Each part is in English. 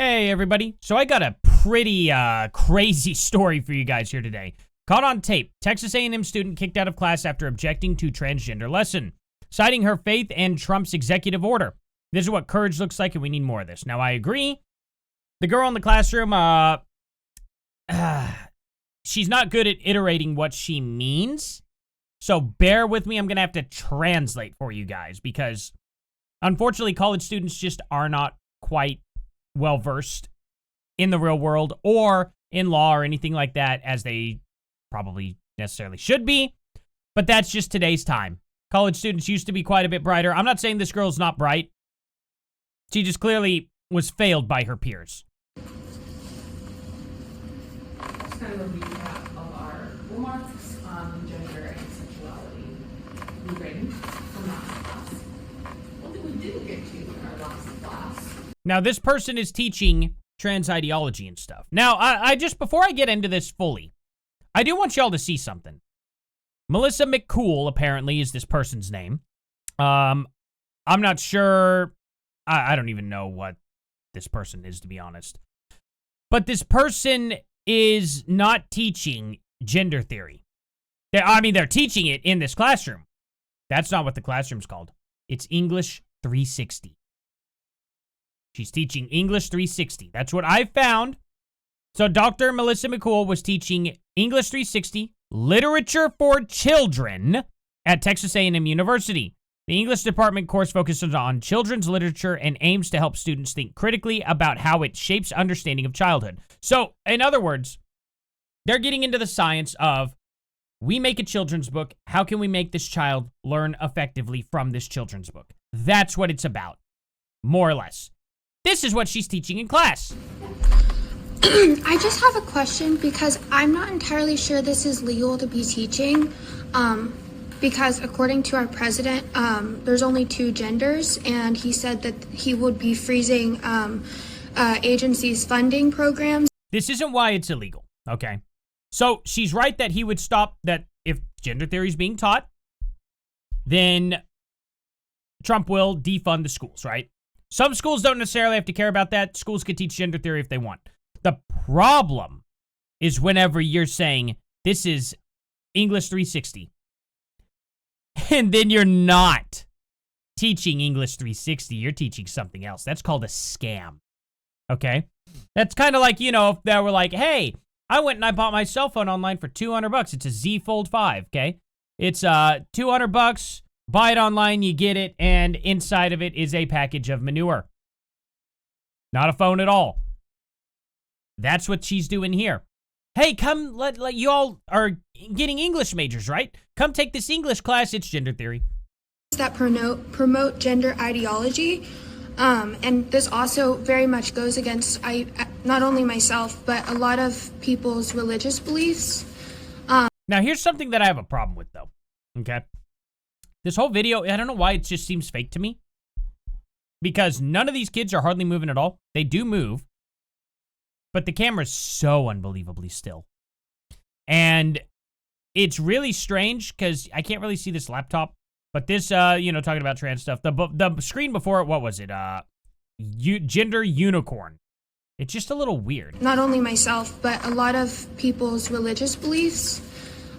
Hey everybody. So I got a pretty crazy story for you guys here today. Caught on tape, Texas A&M student kicked out of class after objecting to transgender lesson, citing her faith and Trump's executive order. This is what courage looks like and we need more of this. Now I agree. The girl in the classroom, she's not good at iterating what she means. So bear with me, I'm going to have to translate for you guys because unfortunately college students just are not quite well-versed in the real world or in law or anything like that as they probably necessarily should be. But that's just today's time. College students used to be quite a bit brighter. I'm not saying this girl's not bright. She just clearly was failed by her peers. That's kind of a recap of our remarks on gender and sexuality. We ready from last class? One thing we didn't get to in our last class. Now, this person is teaching trans ideology and stuff. Now, I just, before I get into this fully, I do want y'all to see something. Melissa McCool, apparently, is this person's name. I'm not sure. I don't even know what this person is, to be honest. But this person is not teaching gender theory. They're teaching it in this classroom. That's not what the classroom's called. It's English 360. She's teaching English 360. That's what I found. So Dr. Melissa McCool was teaching English 360, literature for children at Texas A&M University. The English department course focuses on children's literature and aims to help students think critically about how it shapes understanding of childhood. So, in other words, they're getting into the science of, we make a children's book, how can we make this child learn effectively from this children's book? That's what it's about, more or less. This is what she's teaching in class. I just have a question because I'm not entirely sure this is legal to be teaching. Because according to our president, there's only 2 genders, and he said that he would be freezing agencies' funding programs. This isn't why it's illegal, okay? So she's right that he would stop that if gender theory is being taught, then Trump will defund the schools, right? Some schools don't necessarily have to care about that. Schools could teach gender theory if they want. The problem is whenever you're saying this is English 360, and then you're not teaching English 360, you're teaching something else. That's called a scam, okay? That's kind of like, you know, if they were like, hey, I went and I bought my cell phone online for $200. It's a Z Fold 5, okay? It's $200. Buy it online, you get it, and inside of it is a package of manure. Not a phone at all. That's what she's doing here. Hey, come, let you all are getting English majors, right? Come take this English class, it's gender theory. That promote gender ideology. And this also very much goes against not only myself, but a lot of people's religious beliefs. Now, here's something that I have a problem with, though, okay? This whole video, I don't know why it just seems fake to me. Because none of these kids are hardly moving at all. They do move. But the camera's so unbelievably still. And it's really strange because I can't really see this laptop. But this, talking about trans stuff. The screen before it, what was it? Gender unicorn. It's just a little weird. Not only myself, but a lot of people's religious beliefs.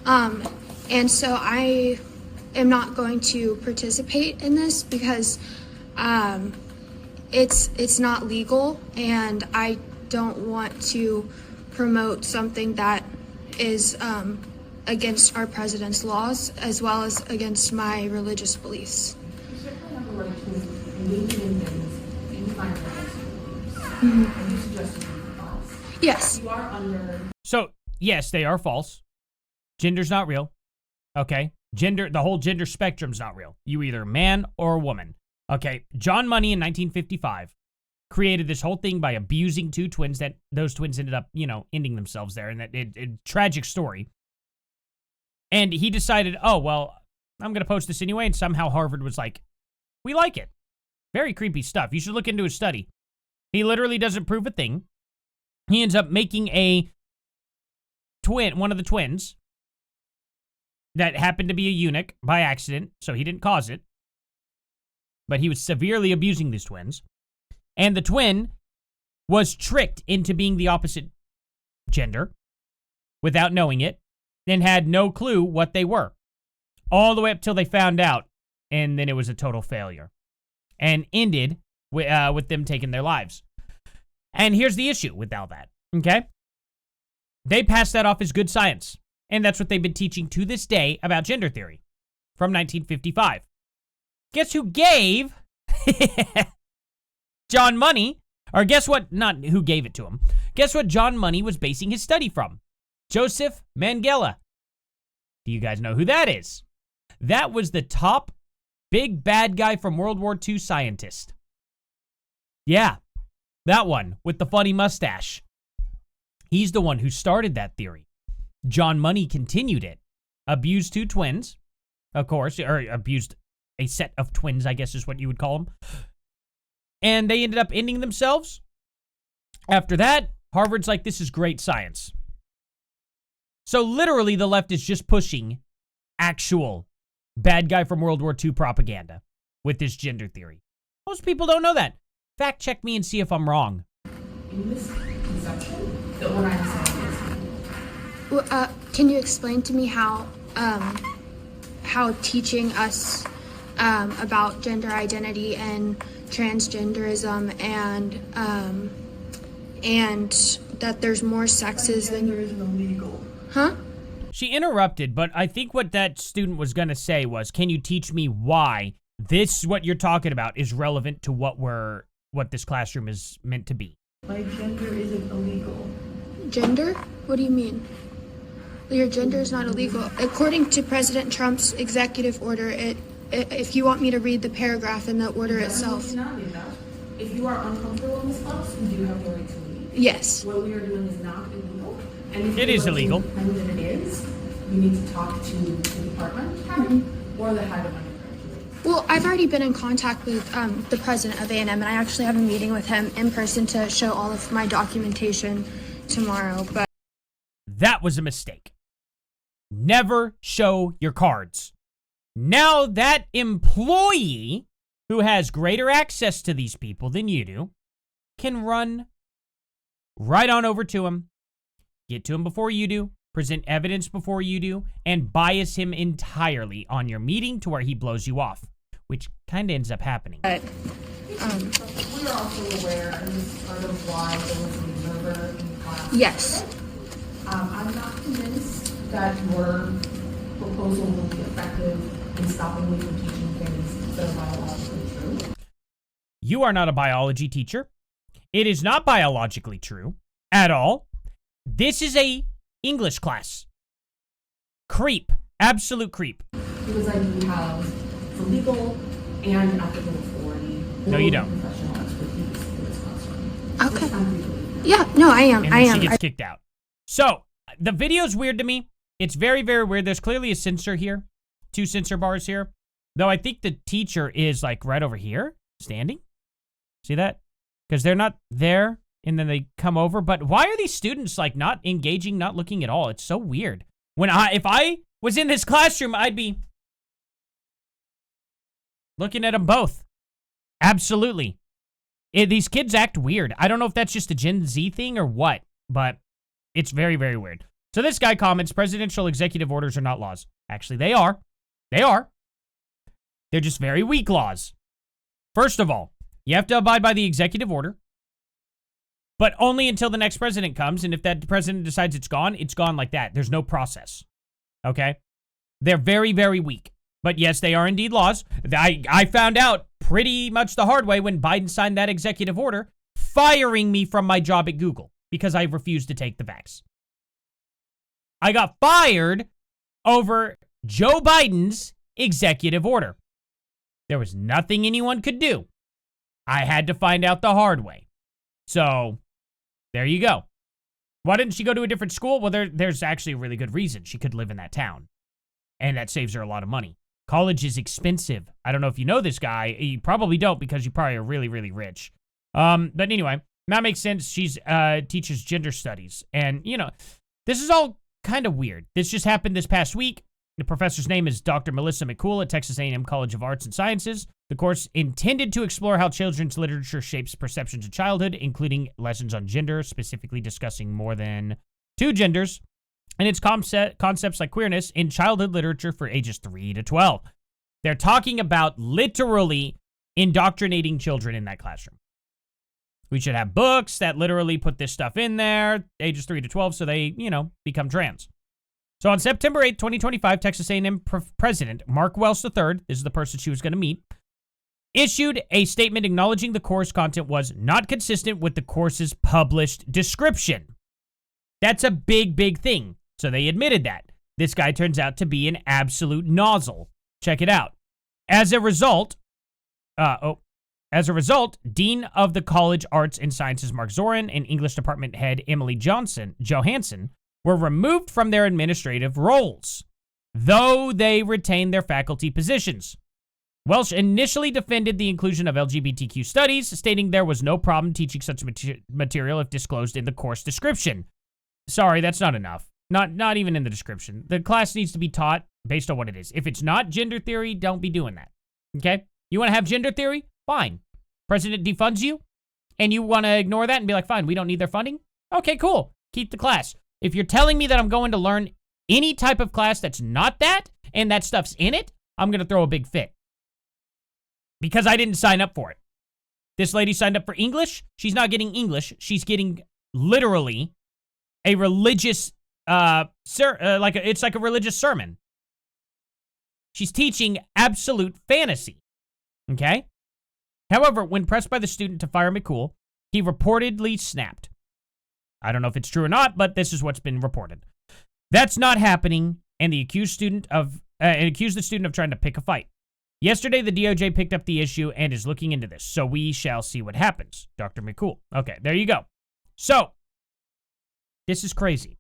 And so I am not going to participate in this because it's not legal, and I don't want to promote something that is against our president's laws as well as against my religious beliefs. You certainly have the right to engage in things that you find right. And you suggested them are false. Yes. You are under. So, yes, they are false. Gender's not real. Okay? The whole gender spectrum's not real. You either man or woman. Okay? John Money in 1955 created this whole thing by abusing 2 twins that those twins ended up, ending themselves there. And that tragic story. And he decided, oh, well, I'm going to post this anyway. And somehow Harvard was like, we like it. Very creepy stuff. You should look into his study. He literally doesn't prove a thing. He ends up making one of the twins that happened to be a eunuch by accident. So he didn't cause it. But he was severely abusing these twins. And the twin was tricked into being the opposite gender without knowing it and had no clue what they were. All the way up till they found out, and then it was a total failure. And ended with them taking their lives. And here's the issue with all that, okay? They passed that off as good science. And that's what they've been teaching to this day about gender theory from 1955. Guess who gave John Money, or guess what, not who gave it to him. Guess what John Money was basing his study from? Joseph Mengele. Do you guys know who that is? That was the top big bad guy from World War II scientist. Yeah, that one with the funny mustache. He's the one who started that theory. John Money continued it. Abused two twins, of course, or abused a set of twins, I guess is what you would call them. And they ended up ending themselves. After that, Harvard's like, this is great science. So literally the left is just pushing actual bad guy from World War II propaganda with this gender theory. Most people don't know that. Fact check me and see if I'm wrong. In this conception, that what I'm saying is, Well, can you explain to me how teaching us about gender identity and transgenderism and that there's more sexes than gender isn't illegal. Huh? She interrupted, but I think what that student was going to say was, can you teach me why this, what you're talking about, is relevant to what this classroom is meant to be? My gender isn't illegal. Gender? What do you mean? Your gender is not illegal. According to President Trump's executive order, if you want me to read the paragraph in the order itself. It's not enough. If you are uncomfortable in this class, you do have the right to leave. Yes. What we are doing is not illegal. And if It you is are to illegal. pretend that it is, you need to talk to the department head or the head of undergraduate. Well, I've already been in contact with the president of A&M, and I actually have a meeting with him in person to show all of my documentation tomorrow. But That was a mistake. Never show your cards. Now that employee who has greater access to these people than you do can run right on over to him, get to him before you do, present evidence before you do, and bias him entirely on your meeting to where he blows you off, which kind of ends up happening. We are also aware, and this is part of why there was an observer in class. yes. I'm not convinced that your proposal will be effective in stopping me from teaching things that are biologically true. You are not a biology teacher. It is not biologically true at all. This is a English class. Creep. Absolute creep. Because I do have the legal and ethical authority. No, you or don't. Professional expertise in this classroom. Okay. Which I'm legally- Yeah, no, I am. And I then am. she gets kicked out. So, the video's weird to me. It's very, very weird. There's clearly a censor here. 2 censor bars here. Though I think the teacher is like right over here, standing. See that? Because they're not there, and then they come over. But why are these students like not engaging, not looking at all? It's so weird. If I was in this classroom, I'd be looking at them both. Absolutely. These kids act weird. I don't know if that's just a Gen Z thing or what, but it's very, very weird. So this guy comments, presidential executive orders are not laws. Actually, they are. They are. They're just very weak laws. First of all, you have to abide by the executive order, but only until the next president comes, and if that president decides it's gone like that. There's no process. Okay? They're very, very weak. But yes, they are indeed laws. I found out pretty much the hard way when Biden signed that executive order, firing me from my job at Google because I refused to take the vax. I got fired over Joe Biden's executive order. There was nothing anyone could do. I had to find out the hard way. So, there you go. Why didn't she go to a different school? Well, there's actually a really good reason. She could live in that town. And that saves her a lot of money. College is expensive. I don't know if you know this guy. You probably don't because you probably are really, really rich. But anyway, that makes sense. She's teaches gender studies. And, you know, this is all kind of weird. This just happened this past week. The professor's name is Dr. Melissa McCool at Texas A&M College of Arts and Sciences. The course intended to explore how children's literature shapes perceptions of childhood, including lessons on gender, specifically discussing more than 2 genders, and its concepts like queerness in childhood literature for ages 3 to 12. They're talking about literally indoctrinating children in that classroom. We should have books that literally put this stuff in there, ages 3 to 12, so they, become trans. So on September 8, 2025, Texas A&M President Mark Wells III, this is the person she was going to meet, issued a statement acknowledging the course content was not consistent with the course's published description. That's a big, big thing. So they admitted that. This guy turns out to be an absolute nozzle. Check it out. As a result, Dean of the College Arts and Sciences Mark Zorin and English Department Head Emily Johansson were removed from their administrative roles, though they retained their faculty positions. Welsh initially defended the inclusion of LGBTQ studies, stating there was no problem teaching such material if disclosed in the course description. Sorry, that's not enough. Not even in the description. The class needs to be taught based on what it is. If it's not gender theory, don't be doing that. Okay? You want to have gender theory? Fine. President defunds you, and you want to ignore that and be like, fine, we don't need their funding? Okay, cool. Keep the class. If you're telling me that I'm going to learn any type of class that's not that, and that stuff's in it, I'm going to throw a big fit. Because I didn't sign up for it. This lady signed up for English. She's not getting English. She's getting literally a religious, it's like a religious sermon. She's teaching absolute fantasy. Okay? However, when pressed by the student to fire McCool, he reportedly snapped. I don't know if it's true or not, but this is what's been reported. That's not happening, and accused the student of trying to pick a fight. Yesterday, the DOJ picked up the issue and is looking into this, so we shall see what happens. Dr. McCool. Okay, there you go. So, this is crazy.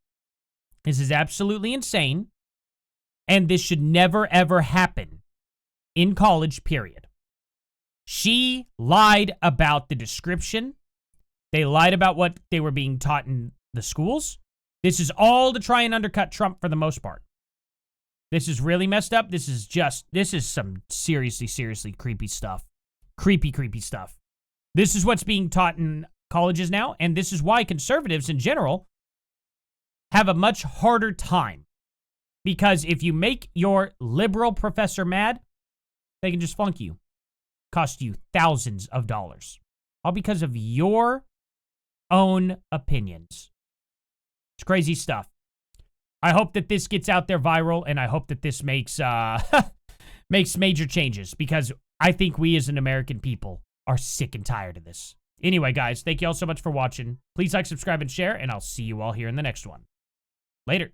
This is absolutely insane, and this should never, ever happen in college, period. She lied about the description. They lied about what they were being taught in the schools. This is all to try and undercut Trump for the most part. This is really messed up. This is some seriously creepy stuff. Creepy stuff. This is what's being taught in colleges now, and this is why conservatives in general have a much harder time. Because if you make your liberal professor mad, they can just flunk you. Cost you thousands of dollars. All because of your own opinions. It's crazy stuff. I hope that this gets out there viral, and I hope that this makes makes major changes, because I think we as an American people are sick and tired of this. Anyway, guys, thank you all so much for watching. Please like, subscribe, and share, and I'll see you all here in the next one. Later.